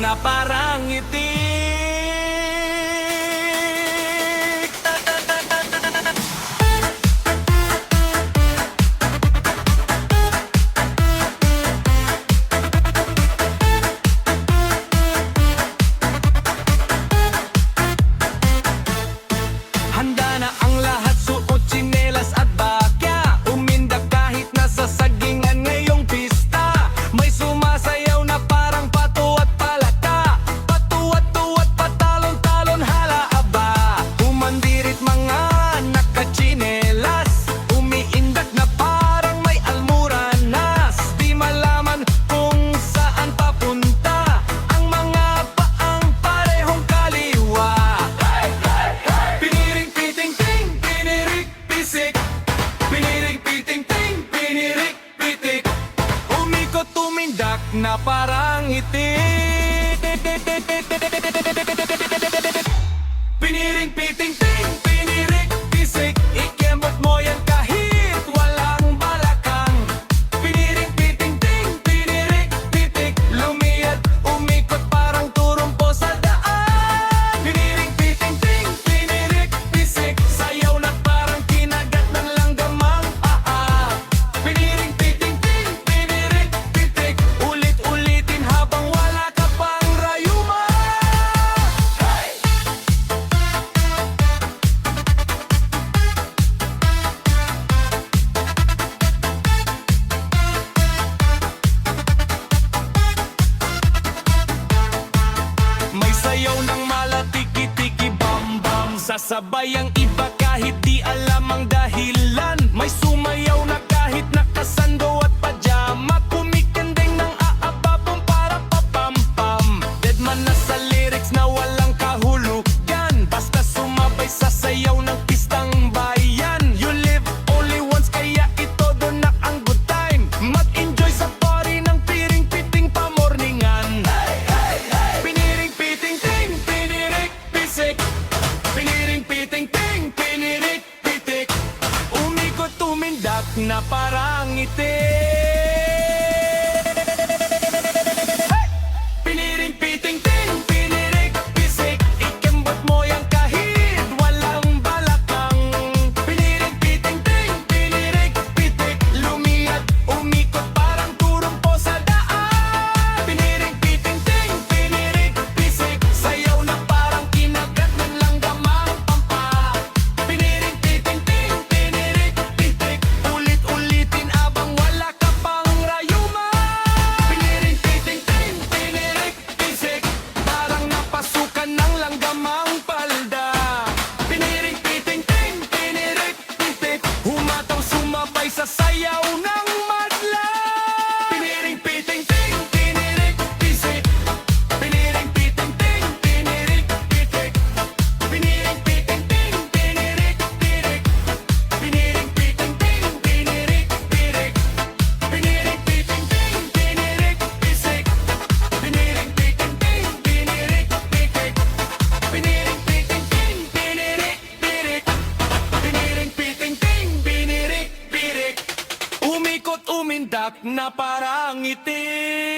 na parang itik. Handa na ang lahat, suot tsinelas at bakya. Umindak kahit nasa sagingan ngayong pista. May sumasayaw na parang pato at palaka. Patuwat-tuwat, patalon-talon, hala aba. Humandirit mga nakatsinelas. Umiindak na parang may almuranas. Di malaman kung saan papunta ang mga paang parehong kaliwa. Piniring piting-ting, pinirik pisik. Piniring piting-ting, pinirik pitik. Umikot tumindak na parang itik. Piniring piting-ting, pinirik pisik. Ikembot mo yan kahit walang balakang. Piniring piting-ting, pinirik pitik. Lumiad, umikot parang turumpo sa daan. Piniring piting-ting, pinirik pisik. Sayaw na parang kinagat ng langgamang paa. Piniring piting-ting, pinirik pitik. Ulit-ulitin habang wala ka pang rayuma. May sayaw ng malatiki-tiki bam-bam. Sasabay ang iba kahit di alam ang dahilan. May sumayaw na kahit nakasando at pajama. Kumikendeng ng aababong para papam-pam. Deadman na sa lyrics na walang kahulugan. Basta sumabay sa sayaw ng pistang bayan. You live only once, kaya ito doon na ang good time. Mag-enjoy sa party ng piring-piting pamorningan. Piniring piting-ting, pinirik pisik. Piniring piting-ting, pinirik pitik. Umikot tumindak na parang itik. Piniring piting-ting, pinirik pisik. Ikembot mo yan kahit walang balakang. Piniring piting-ting, pinirik pitik. Lumiad, umikot parang turumpo sa daan. Piniring piting-ting, pinirik pisik. Sayaw na parang kinagat ng langgamang pampa. Piniring piting-ting, pinirik pitik. Ulit-ulitin abang wala ka pang rayuma. Piniring piting-ting, pinirik pisik. Parang napasukan ng langgamang palda. Piniring piting-ting, pinirik pitik. Humataw sumabay sa sayaw ng madla. Piniring piting-ting, pinirik pisik. Piniring piting-ting, pinirik pitik. Piniring piting-ting, pinirik pitik. Piniring piting-ting, pinirik pitik. Piniring piting-ting, pinirik pisik. Piniring piting-ting, pinirik pitik. Piniring piting-ting, pinirik pitik. Piniring piting-ting, pinirik pitik. Umikot umindak na parang itik.